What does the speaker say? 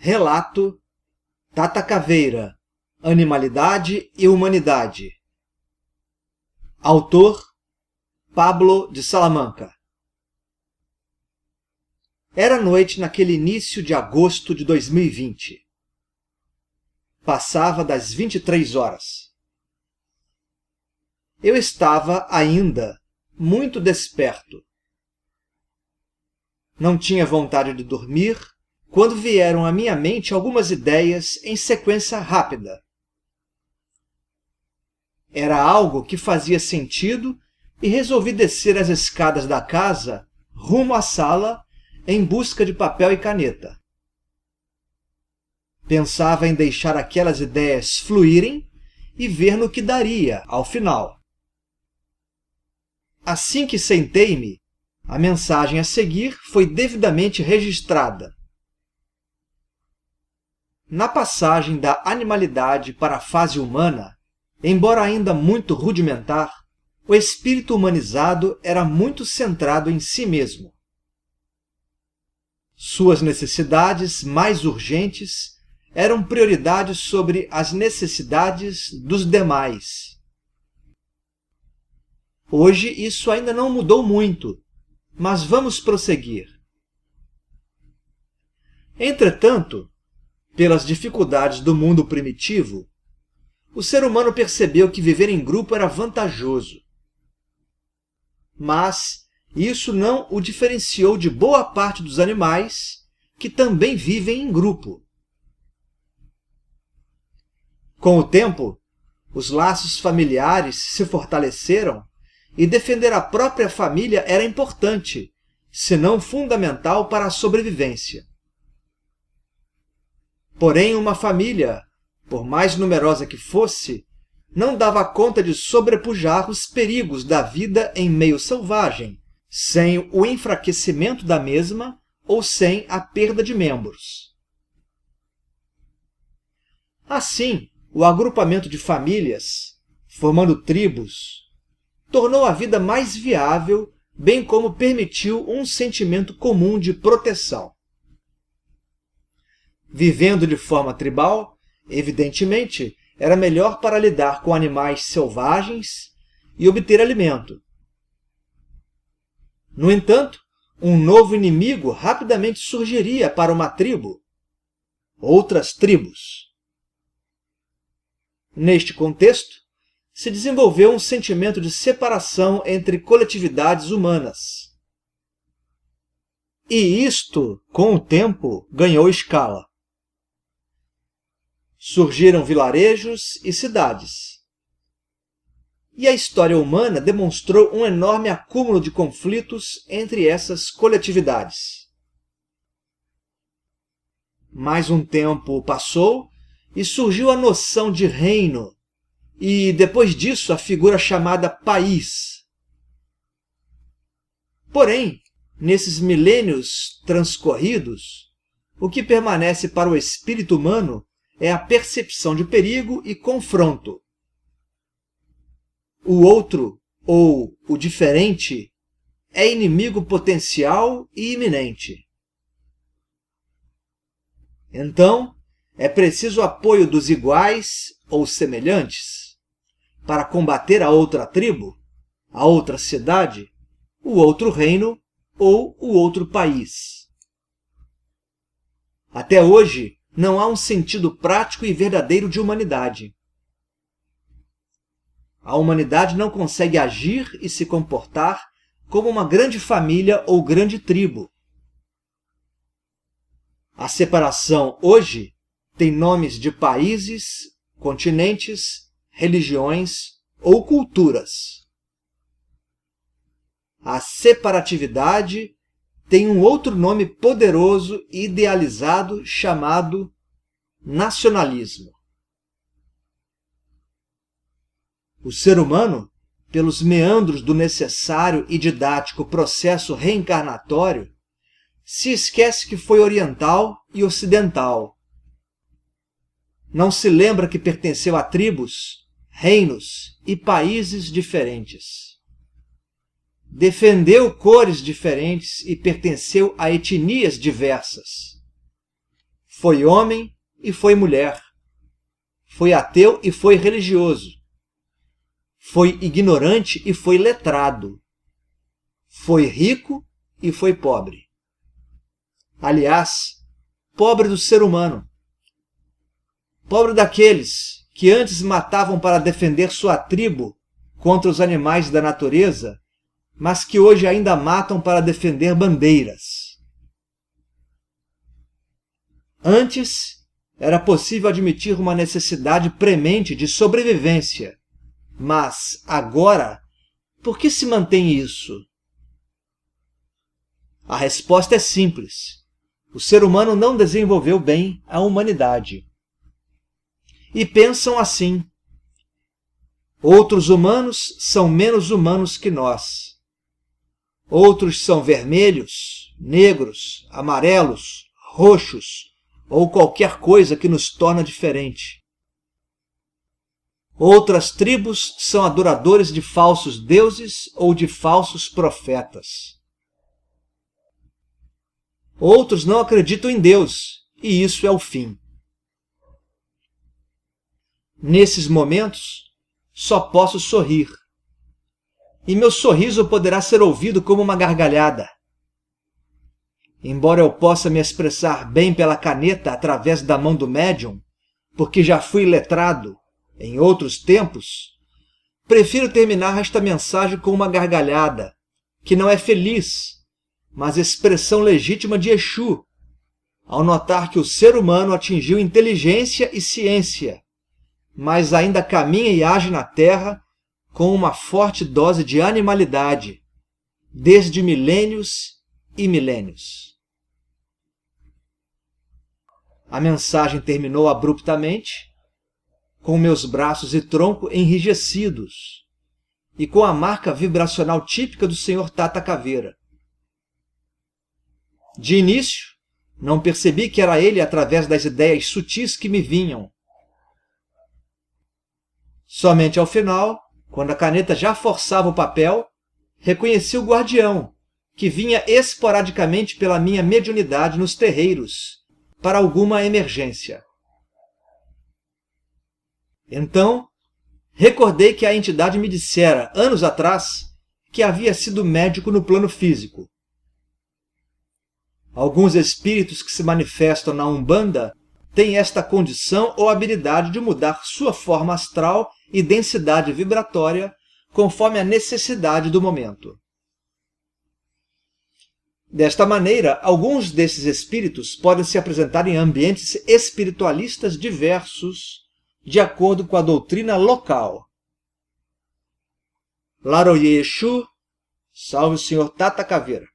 Relato Tata Caveira, Animalidade e Humanidade. Autor Pablo de Salamanca. Era noite naquele início de agosto de 2020. Passava das 23 horas. Eu estava ainda muito desperto. Não tinha vontade de dormir quando vieram à minha mente algumas ideias em sequência rápida. Era algo que fazia sentido e resolvi descer as escadas da casa rumo à sala em busca de papel e caneta. Pensava em deixar aquelas ideias fluírem e ver no que daria ao final. Assim que sentei-me, a mensagem a seguir foi devidamente registrada. Na passagem da animalidade para a fase humana, embora ainda muito rudimentar, o espírito humanizado era muito centrado em si mesmo. Suas necessidades mais urgentes eram prioridade sobre as necessidades dos demais. Hoje isso ainda não mudou muito, mas vamos prosseguir. Entretanto, pelas dificuldades do mundo primitivo, o ser humano percebeu que viver em grupo era vantajoso. Mas isso não o diferenciou de boa parte dos animais que também vivem em grupo. Com o tempo, os laços familiares se fortaleceram e defender a própria família era importante, se não fundamental para a sobrevivência. Porém, uma família, por mais numerosa que fosse, não dava conta de sobrepujar os perigos da vida em meio selvagem, sem o enfraquecimento da mesma ou sem a perda de membros. Assim, o agrupamento de famílias, formando tribos, tornou a vida mais viável, bem como permitiu um sentimento comum de proteção. Vivendo de forma tribal, evidentemente, era melhor para lidar com animais selvagens e obter alimento. No entanto, um novo inimigo rapidamente surgiria para uma tribo: outras tribos. Neste contexto, se desenvolveu um sentimento de separação entre coletividades humanas. E isto, com o tempo, ganhou escala. Surgiram vilarejos e cidades. E a história humana demonstrou um enorme acúmulo de conflitos entre essas coletividades. Mais um tempo passou e surgiu a noção de reino, e depois disso a figura chamada país. Porém, nesses milênios transcorridos, o que permanece para o espírito humano é a percepção de perigo e confronto. O outro, ou o diferente, é inimigo potencial e iminente. Então, é preciso o apoio dos iguais ou semelhantes para combater a outra tribo, a outra cidade, o outro reino ou o outro país. Até hoje, não há um sentido prático e verdadeiro de humanidade. A humanidade não consegue agir e se comportar como uma grande família ou grande tribo. A separação hoje tem nomes de países, continentes, religiões ou culturas. A separatividade tem um outro nome poderoso e idealizado chamado nacionalismo. O ser humano, pelos meandros do necessário e didático processo reencarnatório, se esquece que foi oriental e ocidental. Não se lembra que pertenceu a tribos, reinos e países diferentes. Defendeu cores diferentes e pertenceu a etnias diversas. Foi homem e foi mulher. Foi ateu e foi religioso. Foi ignorante e foi letrado. Foi rico e foi pobre. Aliás, pobre do ser humano. Pobre daqueles que antes matavam para defender sua tribo contra os animais da natureza, mas que hoje ainda matam para defender bandeiras. Antes, era possível admitir uma necessidade premente de sobrevivência, mas agora, por que se mantém isso? A resposta é simples. O ser humano não desenvolveu bem a humanidade. E pensam assim: outros humanos são menos humanos que nós. Outros são vermelhos, negros, amarelos, roxos ou qualquer coisa que nos torna diferente. Outras tribos são adoradores de falsos deuses ou de falsos profetas. Outros não acreditam em Deus, e isso é o fim. Nesses momentos, só posso sorrir. E meu sorriso poderá ser ouvido como uma gargalhada. Embora eu possa me expressar bem pela caneta através da mão do médium, porque já fui letrado em outros tempos, prefiro terminar esta mensagem com uma gargalhada, que não é feliz, mas expressão legítima de Exu, ao notar que o ser humano atingiu inteligência e ciência, mas ainda caminha e age na Terra com uma forte dose de animalidade, desde milênios e milênios. A mensagem terminou abruptamente, com meus braços e tronco enrijecidos, e com a marca vibracional típica do Sr. Tata Caveira. De início, não percebi que era ele através das ideias sutis que me vinham. Somente ao final, quando a caneta já forçava o papel, reconheci o guardião, que vinha esporadicamente pela minha mediunidade nos terreiros, para alguma emergência. Então, recordei que a entidade me dissera, anos atrás, que havia sido médico no plano físico. Alguns espíritos que se manifestam na Umbanda têm esta condição ou habilidade de mudar sua forma astral e densidade vibratória conforme a necessidade do momento. Desta maneira, alguns desses espíritos podem se apresentar em ambientes espiritualistas diversos, de acordo com a doutrina local. Laroye Exu, salve o Sr. Tata Caveira.